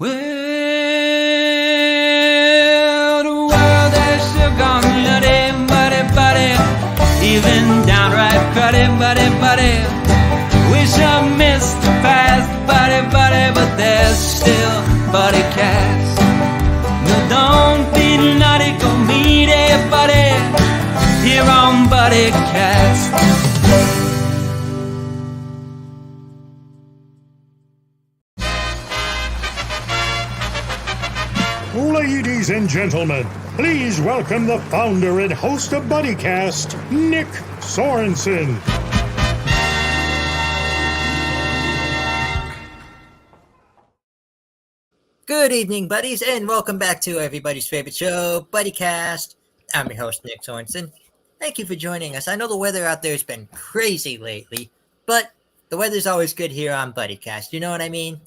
Well, the world has still gone nutty, buddy, even downright cruddy, buddy. Wish I missed the past, buddy, but there's still Buddycast. No, don't be naughty, go meet everybody here on Buddycast. Ladies and gentlemen, please welcome the founder and host of Buddycast, Nick Sorensen. Good evening, buddies, and welcome back to everybody's favorite show, Buddycast. I'm your host, Nick Sorensen. Thank you for joining us. I know the weather out there has been crazy lately, but the weather's always good here on Buddycast. You know what I mean?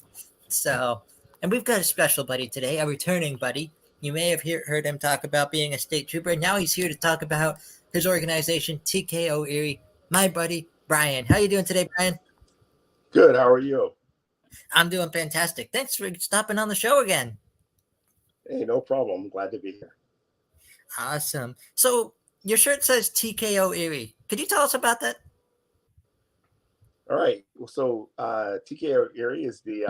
And we've got a special buddy today, a returning buddy. You may have heard him talk about being a state trooper. Now he's here to talk about his organization, TKO Erie. My buddy, Brian. How you doing today, Brian? Good. How are you? I'm doing fantastic. Thanks for stopping on the show again. Hey, no problem. I'm glad to be here. Awesome. So your shirt says TKO Erie. Could you tell us about that? All right. So TKO Erie is the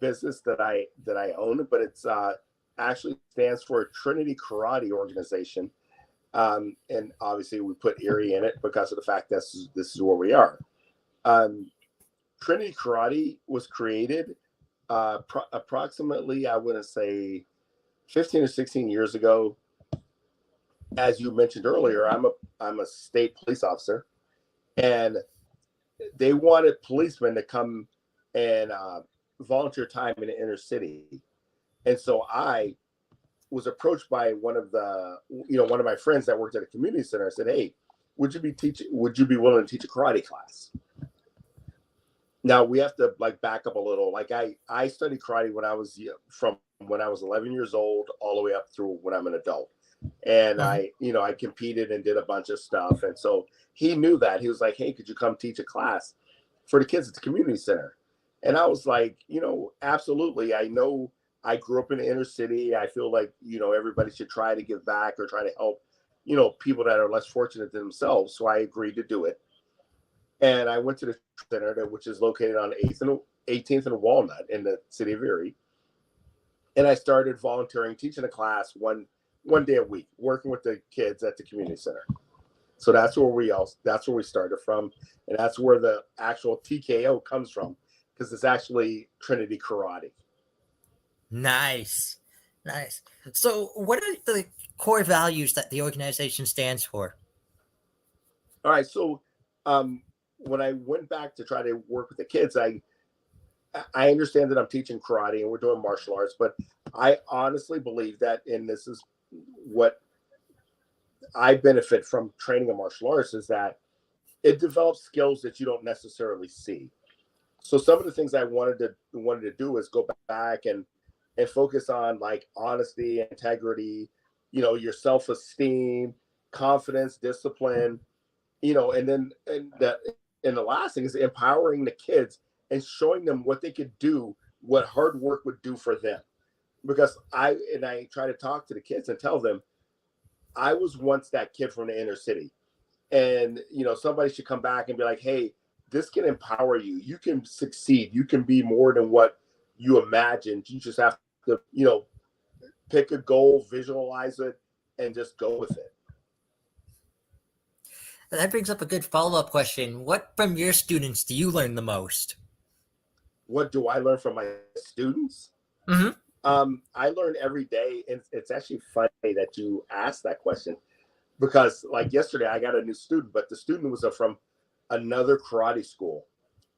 business that I own, but it's actually stands for Trinity Karate Organization, and obviously we put Erie in it because of the fact that this is where we are. Trinity Karate was created approximately, I want to say, 15 or 16 years ago. As you mentioned earlier, I'm a state police officer, and they wanted policemen to come and volunteer time in the inner city. And so I was approached by one of my friends that worked at a community center. I said, "Hey, would you be willing to teach a karate class?" Now we have to back up a little. I studied karate when I was from when I was 11 years old all the way up through when I'm an adult. And I competed and did a bunch of stuff. And so he knew that. He was like, "Hey, could you come teach a class for the kids at the community center?" And I was like, absolutely. I know I grew up in the inner city. I feel like, everybody should try to give back or try to help, people that are less fortunate than themselves. So I agreed to do it. And I went to the center, which is located on 18th and Walnut in the city of Erie. And I started volunteering, teaching a class one day a week, working with the kids at the community center. So that's where we started from. And that's where the actual TKO comes from, because it's actually Trinity Karate. Nice. So what are the core values that the organization stands for? All right. So when I went back to try to work with the kids, I understand that I'm teaching karate and we're doing martial arts, but I honestly believe that, and this is what I benefit from training in martial arts, is that it develops skills that you don't necessarily see. So some of the things I wanted to do is go back and focus on honesty, integrity, your self-esteem, confidence, discipline, and the last thing is empowering the kids and showing them what they could do, what hard work would do for them. Because I try to talk to the kids and tell them, I was once that kid from the inner city, and somebody should come back and be like, "Hey, this can empower you. You can succeed. You can be more than what you imagined. You just have to, pick a goal, visualize it, and just go with it." That brings up a good follow-up question. What from your students do you learn the most? What do I learn from my students? Mm-hmm. I learn every day. And it's actually funny that you asked that question, because yesterday I got a new student, but the student was from another karate school,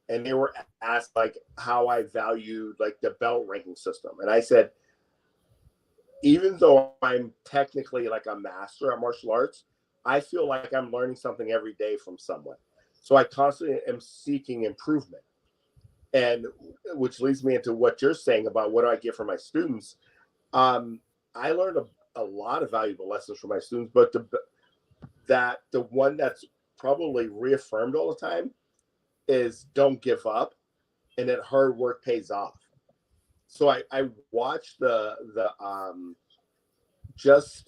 and they were asked how I valued the belt ranking system. And I said, even though I'm technically a master at martial arts, I feel like I'm learning something every day from someone. So I constantly am seeking improvement. And which leads me into what you're saying about what do I get from my students. I learned a lot of valuable lessons from my students, but the one that's probably reaffirmed all the time is don't give up, and that hard work pays off. So I watched just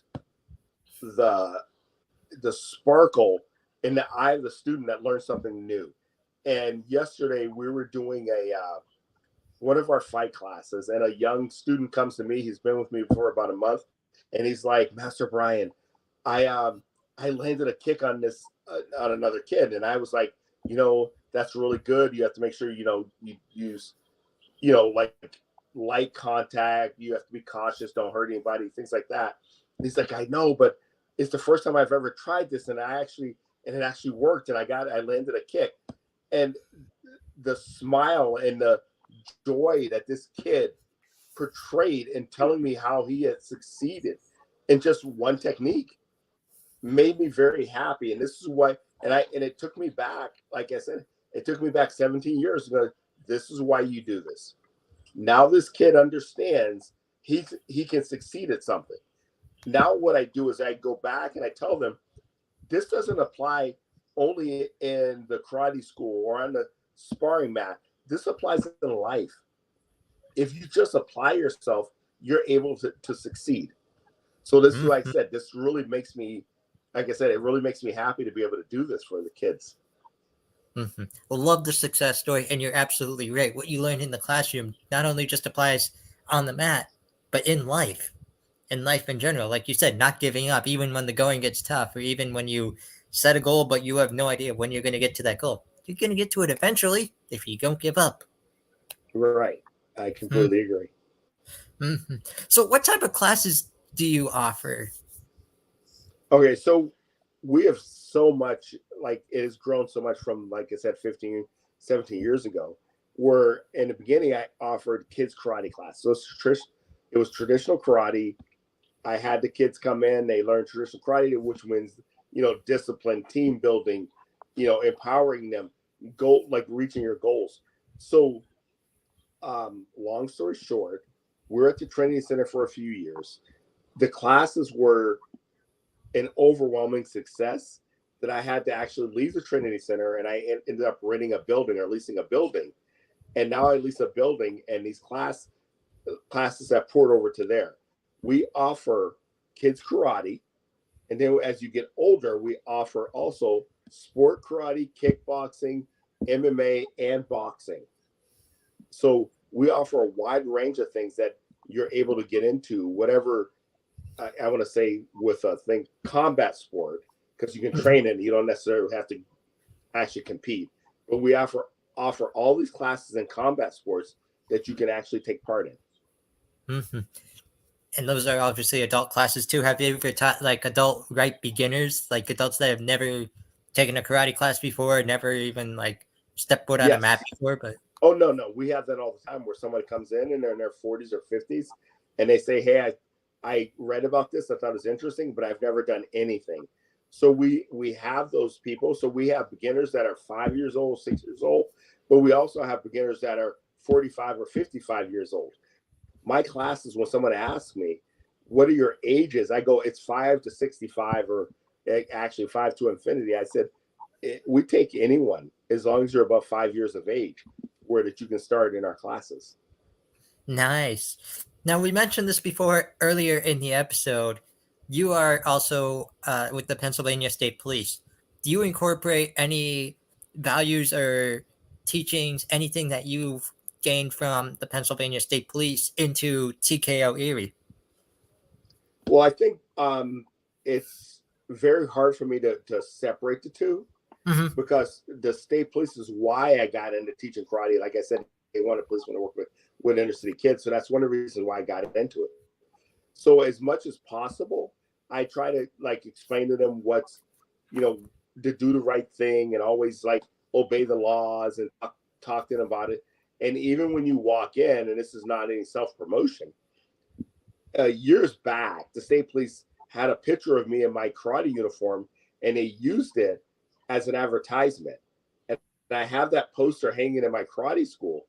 the sparkle in the eye of the student that learned something new. And yesterday we were doing one of our fight classes, and a young student comes to me. He's been with me for about a month, and he's like, Master Brian, I landed a kick on on another kid, and I was like, that's really good. You have to make sure you use like light contact. You have to be cautious, don't hurt anybody, things like that. And he's like, I know, but it's the first time I've ever tried this, and it actually worked, and I landed a kick. And the smile and the joy that this kid portrayed in telling me how he had succeeded in just one technique made me very happy. And this is why, and it took me back, like I said, it took me back 17 years ago. This is why you do this. Now this kid understands he can succeed at something. Now what I do is I go back and I tell them, this doesn't apply only in the karate school or on the sparring mat. This applies in life. If you just apply yourself, you're able to succeed. So this is what I said. This really makes me, like I said, it really makes me happy to be able to do this for the kids. Mm-hmm. Well, love the success story, and you're absolutely right. What you learn in the classroom not only just applies on the mat, but in life in general. Like you said, not giving up, even when the going gets tough, or even when you set a goal, but you have no idea when you're going to get to that goal. You're going to get to it eventually if you don't give up. Right. I completely agree. Mm-hmm. So what type of classes do you offer? Okay, so we have so much, like it has grown so much from, like I said, 15, 17 years ago, where in the beginning I offered kids karate class. So it was traditional karate. I had the kids come in, they learn traditional karate, which means, discipline, team building, empowering them, reaching your goals. So long story short, we're at the Trinity Center for a few years. The classes were an overwhelming success that I had to actually leave the Trinity Center, and I ended up renting a building or leasing a building. And now I lease a building, and these classes have poured over to there. We offer kids karate, and then as you get older, we offer also sport karate, kickboxing, MMA, and boxing. So we offer a wide range of things that you're able to get into, whatever I want to say with a thing, combat sport, because you can train it. You don't necessarily have to actually compete. But we offer all these classes in combat sports that you can actually take part in. Mm-hmm. And those are obviously adult classes too. Have you ever taught like adult beginners, like adults that have never taken a karate class before, never even like stepped foot on a mat before? But oh no, we have that all the time where somebody comes in and they're in their 40s or 50s, and they say, "Hey, I read about this. I thought it was interesting, but I've never done anything." So we have those people. So we have beginners that are 5 years old, 6 years old, but we also have beginners that are 45 or 55 years old. My classes, when someone asks me, what are your ages? I go, it's 5 to 65, or actually 5 to infinity. I said, we take anyone as long as you're above 5 years of age, where that you can start in our classes. Nice. Now, we mentioned this before earlier in the episode. You are also with the Pennsylvania State Police. Do you incorporate any values or teachings, anything that you've gained from the Pennsylvania State Police into TKO Erie? Well, I think it's very hard for me to separate the two, because the state police is why I got into teaching karate. Like I said, they wanted policemen to work with inner city kids. So that's one of the reasons why I got into it. So as much as possible, I try to explain to them what's, to do the right thing and always obey the laws and talk to them about it. And even when you walk in, and this is not any self-promotion, years back, the state police had a picture of me in my karate uniform, and they used it as an advertisement. And I have that poster hanging in my karate school.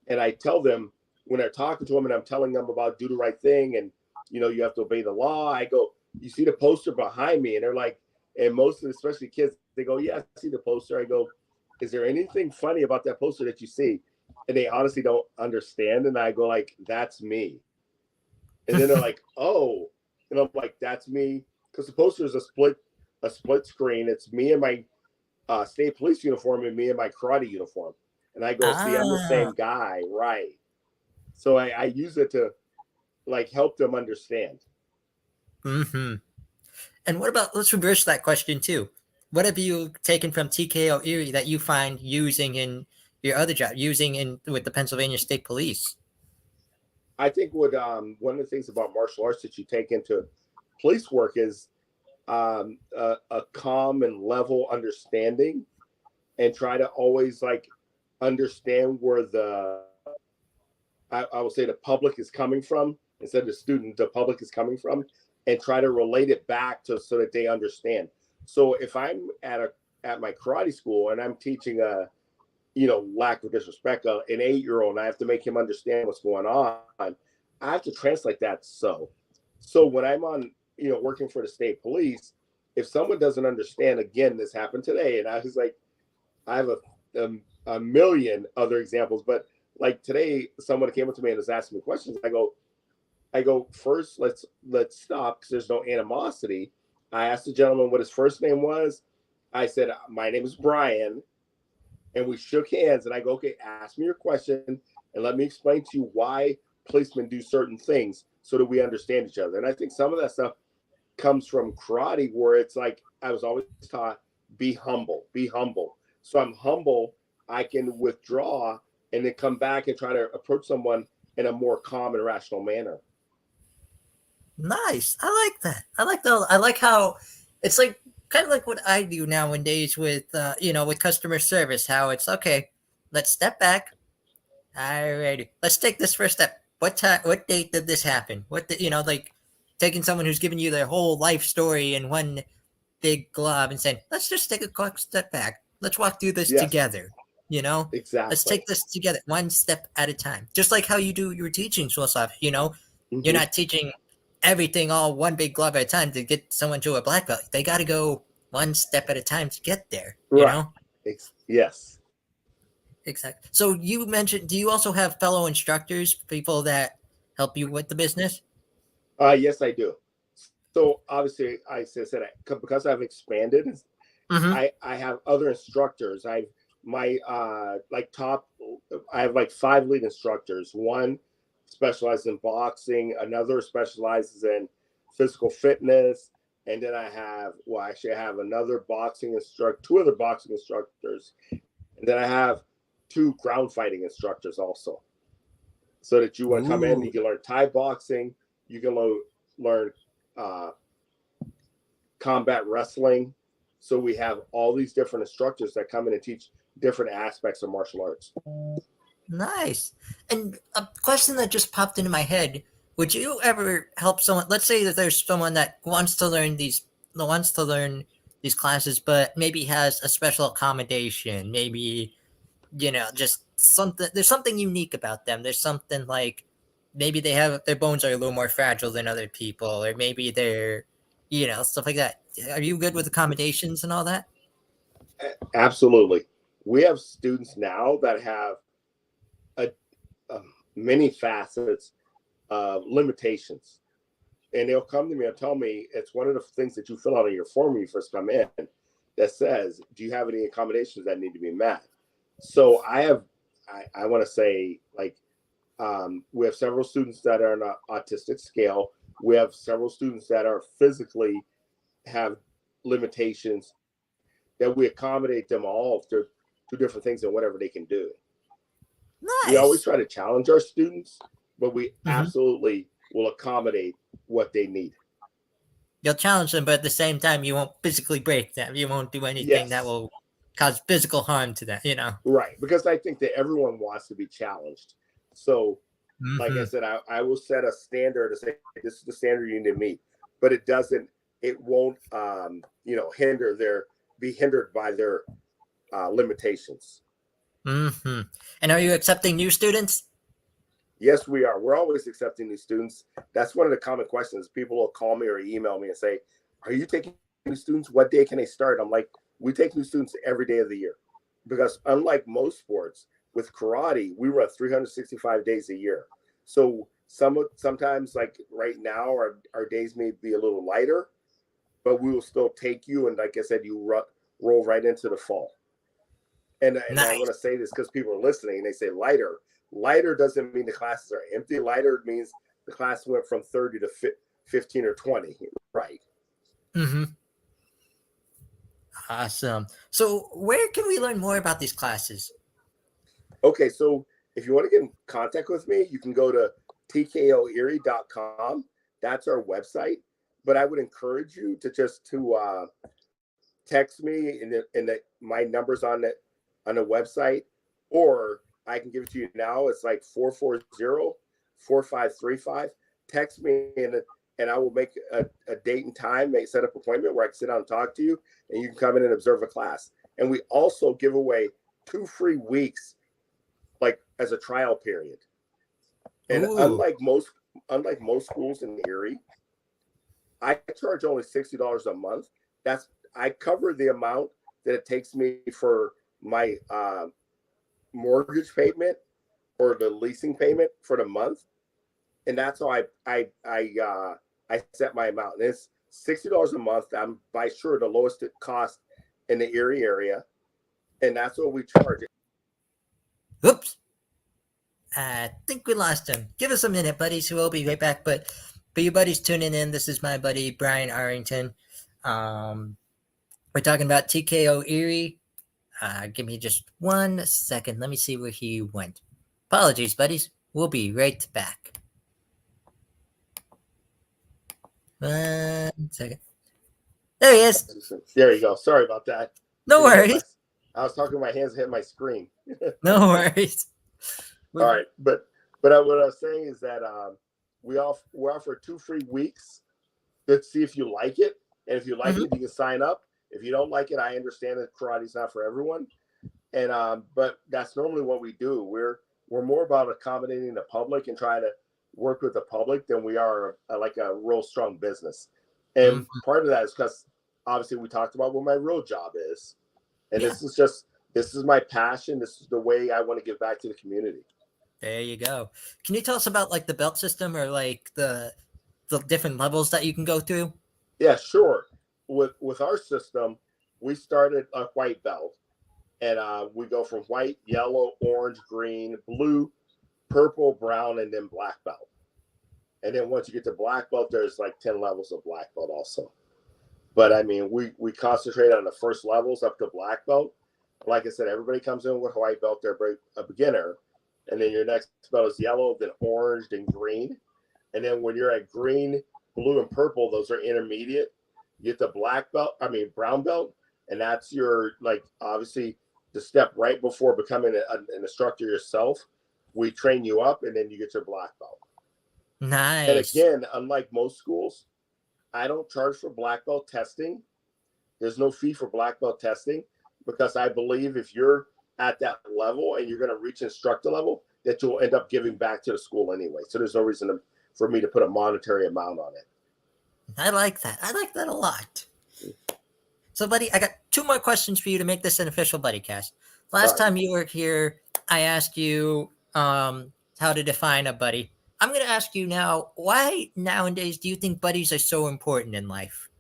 And I tell them, when they're talking to them and I'm telling them about do the right thing and, you have to obey the law, I go, you see the poster behind me? And they're like, and most of the, especially kids, they go, yeah, I see the poster. I go, is there anything funny about that poster that you see? and they honestly don't understand. And I go like, that's me. And then they're like, oh, and I'm like, that's me. Because the poster is a split screen. It's me in my state police uniform and me in my karate uniform. And I go, see, I'm the same guy. Right. So I use it to like help them understand. Mm-hmm. And what about, let's reverse that question too. What have you taken from TKO Erie that you find using in your other job, using in with the Pennsylvania State Police? I think what one of the things about martial arts that you take into police work is a calm and level understanding, and try to always like understand where I will say the public is coming from instead of the student. The public is coming from, and try to relate it back to so that they understand. So if I'm at my karate school and I'm teaching lack of disrespect, an 8-year-old, and I have to make him understand what's going on, I have to translate that. So when I'm on, working for the state police, if someone doesn't understand, again, this happened today, and I was like, I have a million other examples, but like today, someone came up to me and was asking me questions. I go, first, let's stop, because there's no animosity. I asked the gentleman what his first name was. I said, my name is Brian. And we shook hands, and I go, okay, ask me your question and let me explain to you why policemen do certain things so that we understand each other. And I think some of that stuff comes from karate, where it's like, I was always taught, be humble, be humble. So I'm humble. I can withdraw and then come back and try to approach someone in a more calm and rational manner. Nice. I like that. I like how it's like kind of like what I do nowadays with with customer service. How it's okay. Let's step back. Alrighty. Let's take this first step. What date did this happen? Like taking someone who's giving you their whole life story in one big glob and saying, let's just take a quick step back. Let's walk through this together. Exactly. Let's take this together, one step at a time. Just like how you do your teaching, Swosov. Mm-hmm. You're not teaching everything all one big glove at a time to get someone to a black belt. They got to go one step at a time to get there. Right. Yes. Exactly. So you mentioned, do you also have fellow instructors, people that help you with the business? Yes, I do. So obviously, I said because I've expanded, Mm-hmm. I have other instructors. I have like 5 lead instructors. One specializes in boxing, another specializes in physical fitness, and then I have another boxing instructor, 2 other boxing instructors, and then I have 2 ground fighting instructors also. So that you want to come in, you can learn Thai boxing, you can learn combat wrestling. So we have all these different instructors that come in and teach different aspects of martial arts. Nice. And a question that just popped into my head: would you ever help someone? Let's say that there's someone that wants to learn these classes, but maybe has a special accommodation. Maybe just something. There's something unique about them. There's something like maybe their bones are a little more fragile than other people, or maybe they're stuff like that. Are you good with accommodations and all that? Absolutely. We have students now that have many facets of limitations, and they'll come to me and tell me, it's one of the things that you fill out on your form when you first come in that says, do you have any accommodations that need to be met? So I want to say, like, we have several students that are on an autistic scale. We have several students that are physically have limitations, that we accommodate them all to different things and whatever they can do. Nice. We always try to challenge our students, but we absolutely will accommodate what they need. You'll challenge them, but at the same time, you won't physically break them. You won't do anything that will cause physical harm to them, Right. Because I think that everyone wants to be challenged. So, like I said, I will set a standard to say, this is the standard you need to meet, but it won't, be hindered by their limitations. Mm-hmm. And are you accepting new students? Yes, we are. We're always accepting new students. That's one of the common questions. People will call me or email me and say, are you taking new students? What day can they start? I'm like, we take new students every day of the year, because unlike most sports, with karate, we run 365 days a year. So sometimes, like right now, our days may be a little lighter, but we will still take you. And like I said, you roll right into the fall. And Nice. I want to say this because people are listening and they say lighter. Lighter doesn't mean the classes are empty. Lighter means the class went from 30 to 15 or 20. Right. Mm-hmm. Awesome. So where can we learn more about these classes? Okay, so if you want to get in contact with me, you can go to tkoerie.com. That's our website. But I would encourage you to text me, my number's on the website, or I can give it to you now. It's like 440-4535. Text me and I will make a date and time, set up an appointment where I can sit down and talk to you, and you can come in and observe a class. And we also give away 2 free weeks, like as a trial period. And unlike most schools in Erie, I charge only $60 a month. I cover the amount that it takes me for my mortgage payment or the leasing payment for the month, and that's how I set my amount. And it's $60 a month. I'm by sure the lowest cost in the Erie area, and that's what we charge. Oops. I think we lost him. Give us a minute, buddies. We'll be right back. But for you buddies tuning in, this is my buddy Brian Arrington. We're talking about TKO Erie. Give me just 1 second. Let me see where he went. Apologies, buddies. We'll be right back. 1 second. There he is. There you go. Sorry about that. No worries. I was talking, my hands hit my screen. No worries. All right, but what I was saying is that we offer 2 free weeks. Let's see if you like it, and if you like it, you can sign up. If you don't like it, I understand that karate's not for everyone, and but that's normally what we do. We're more about accommodating the public and trying to work with the public than we are like a real strong business. And part of that is because obviously we talked about what my real job is, and this is my passion. This is the way I want to give back to the community. There you go. Can you tell us about like the belt system or like the different levels that you can go through? Yeah, sure. With our system, we started a white belt, and we go from white, yellow, orange, green, blue, purple, brown, and then black belt. And then once you get to black belt, there's like 10 levels of black belt also. But I mean, we concentrate on the first levels up to black belt. Like I said, everybody comes in with a white belt. They're a beginner. And then your next belt is yellow, then orange, then green. And then when you're at green, blue, and purple, those are intermediate. You get the brown belt, and that's your, like, obviously the step right before becoming an instructor yourself. We train you up, and then you get your black belt. Nice. And again, unlike most schools, I don't charge for black belt testing. There's no fee for black belt testing, because I believe if you're at that level and you're going to reach instructor level, that you'll end up giving back to the school anyway. So there's no reason for me to put a monetary amount on it. I like that. I like that a lot. So, buddy, I got 2 more questions for you to make this an official Buddycast. Last time you were here, I asked you how to define a buddy. I'm going to ask you now, why nowadays do you think buddies are so important in life?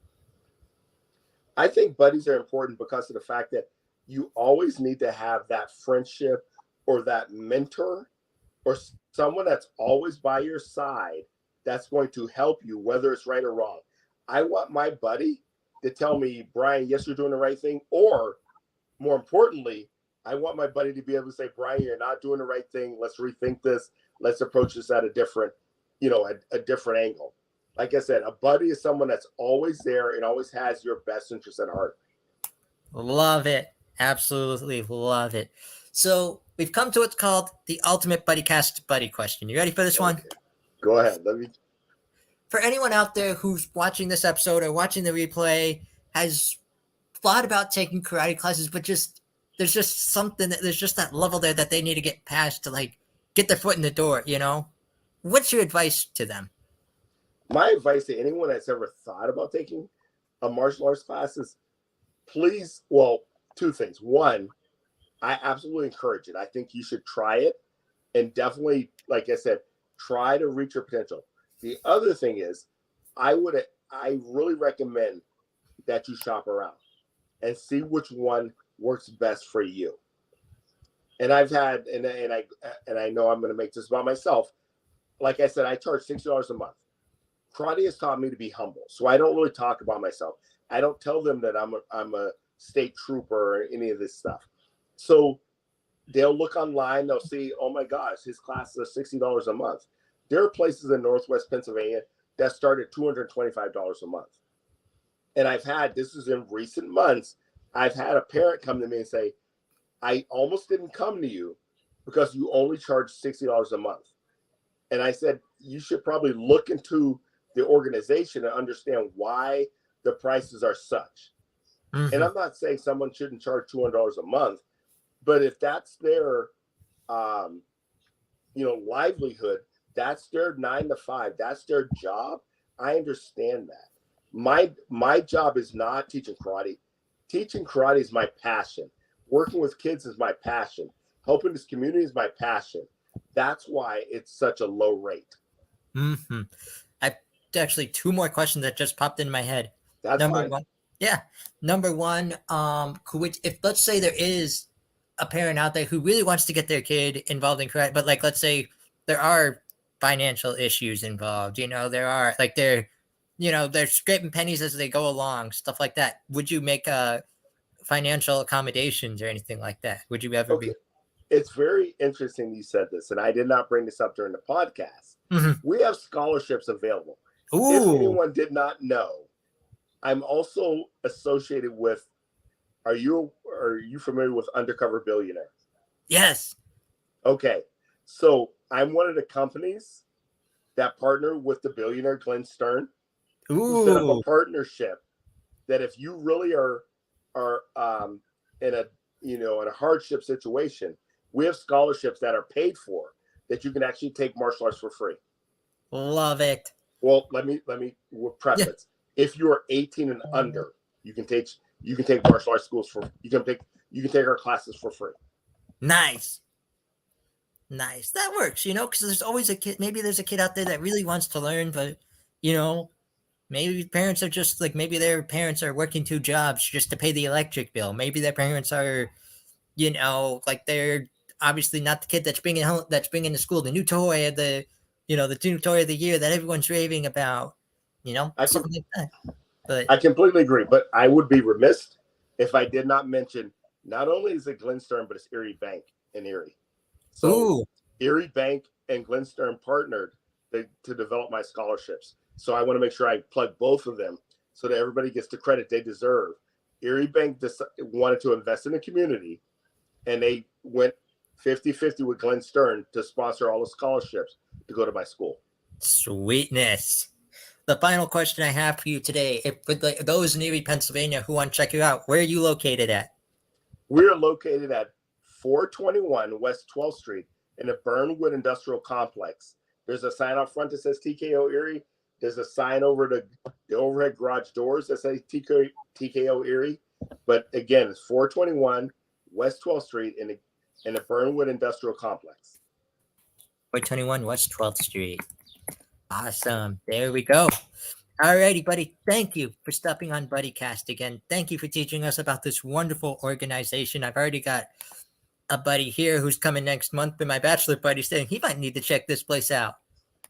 I think buddies are important because of the fact that you always need to have that friendship or that mentor or someone that's always by your side that's going to help you, whether it's right or wrong. I want my buddy to tell me, Brian, yes, you're doing the right thing. Or more importantly, I want my buddy to be able to say, Brian, you're not doing the right thing. Let's rethink this. Let's approach this at a different, a different angle. Like I said, a buddy is someone that's always there and always has your best interest at heart. Love it. Absolutely love it. So we've come to what's called the Ultimate Buddycast Buddy Question. You ready for this one? Go ahead. For anyone out there who's watching this episode or watching the replay, has thought about taking karate classes, but there's just that level there that they need to get past to like get their foot in the door, What's your advice to them? My advice to anyone that's ever thought about taking a martial arts class is please, 2 things. 1, I absolutely encourage it. I think you should try it, and definitely, like I said, try to reach your potential. The other thing is, I really recommend that you shop around and see which one works best for you. And I've had, and I know I'm going to make this about myself. Like I said, I charge $60 a month. Karate has taught me to be humble, so I don't really talk about myself. I don't tell them that I'm a state trooper or any of this stuff. So they'll look online, they'll see, oh my gosh, his classes are $60 a month. There are places in Northwest Pennsylvania that start at $225 a month. And this is in recent months, I've had a parent come to me and say, I almost didn't come to you because you only charge $60 a month. And I said, you should probably look into the organization and understand why the prices are such. Mm-hmm. And I'm not saying someone shouldn't charge $200 a month, but if that's their, livelihood, that's their 9 to 5, that's their job. I understand that. My job is not teaching karate. Teaching karate is my passion. Working with kids is my passion. Helping this community is my passion. That's why it's such a low rate. Mm-hmm. I actually 2 more questions that just popped in my head. That's Number fine. one. Yeah. Number one, if let's say there is a parent out there who really wants to get their kid involved in karate, but like, let's say there are financial issues involved, there are like they're scraping pennies as they go along, stuff like that. Would you make financial accommodations or anything like that? Would you ever be? It's very interesting you said this, and I did not bring this up during the podcast. Mm-hmm. We have scholarships available. Ooh. If anyone did not know, I'm also associated with, are you familiar with Undercover Billionaire? Yes. Okay. So I'm one of the companies that partner with the billionaire Glenn Stern. Who set up a partnership that if you really are in a hardship situation, we have scholarships that are paid for that you can actually take martial arts for free. Love it. Well, let me preface. Yeah. If you are 18 and under, you can take martial arts schools you can take our classes for free. Nice. That works, because there's always a kid. Maybe there's a kid out there that really wants to learn, but maybe parents are just like, maybe their parents are working 2 jobs just to pay the electric bill. Maybe their parents are, like they're obviously not the kid that's bringing to school the new toy of the new toy of the year that everyone's raving about, something like that. But I completely agree. But I would be remiss if I did not mention, not only is it Glenn Stern, but it's Erie Bank in Erie. So ooh. Erie Bank and Glenn Stern partnered to develop my scholarships. So I want to make sure I plug both of them so that everybody gets the credit they deserve. Erie Bank wanted to invest in the community, and they went 50-50 with Glenn Stern to sponsor all the scholarships to go to my school. Sweetness. The final question I have for you today, for those in Erie, Pennsylvania who want to check you out, where are you located at? We're located at 421 West 12th Street in the Burnwood Industrial Complex. There's a sign out front that says TKO Erie. There's a sign over the overhead garage doors that says TKO Erie. But again, it's 421 West 12th Street in the Burnwood Industrial Complex. 421 West 12th Street. Awesome. There we go. All righty, buddy. Thank you for stopping on Buddycast again. Thank you for teaching us about this wonderful organization. I've already got a buddy here who's coming next month, and my bachelor buddy saying he might need to check this place out.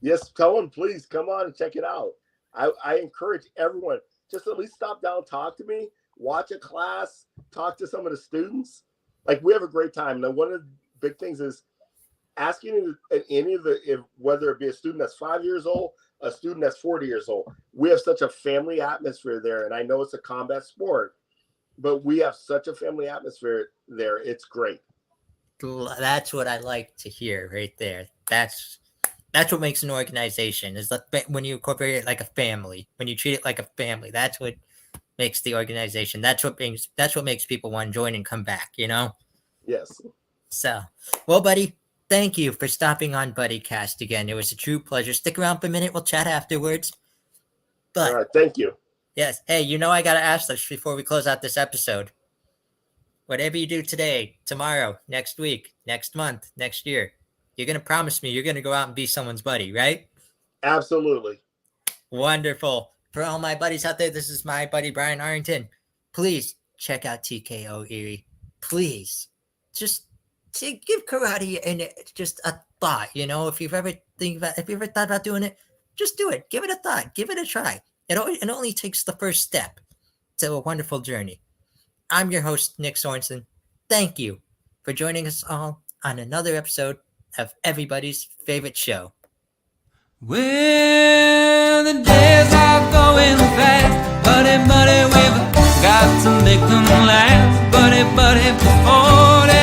Yes, tell him, please come on and check it out. I encourage everyone, just at least stop down, talk to me, watch a class, talk to some of the students. Like, we have a great time. Now, one of the big things is asking whether it be a student that's 5 years old, a student that's 40 years old. We have such a family atmosphere there, and I know it's a combat sport, but we have such a family atmosphere there. It's great. That's what I like to hear right there. That's what makes an organization, is when you incorporate it like a family, when you treat it like a family. That's what makes the organization. That's what makes people want to join and come back, Yes. So, well, buddy, thank you for stopping on Buddycast again. It was a true pleasure. Stick around for a minute. We'll chat afterwards. But all right, thank you. Yes. Hey, I got to ask this before we close out this episode. whatever you do today, tomorrow, next week, next month, next year, you're going to promise me you're going to go out and be someone's buddy, right? Absolutely. Wonderful. For all my buddies out there, this is my buddy Brian Arrington. Please check out TKO Erie. Please. Just give karate and just a thought. You know, if you've ever thought about doing it, just do it. Give it a thought. Give it a try. It only takes the first step to a wonderful journey. I'm your host, Nick Sorensen. Thank you for joining us all on another episode of everybody's favorite show. Well, the days are going fast, buddy, buddy, we've got to make them last, buddy, buddy, before they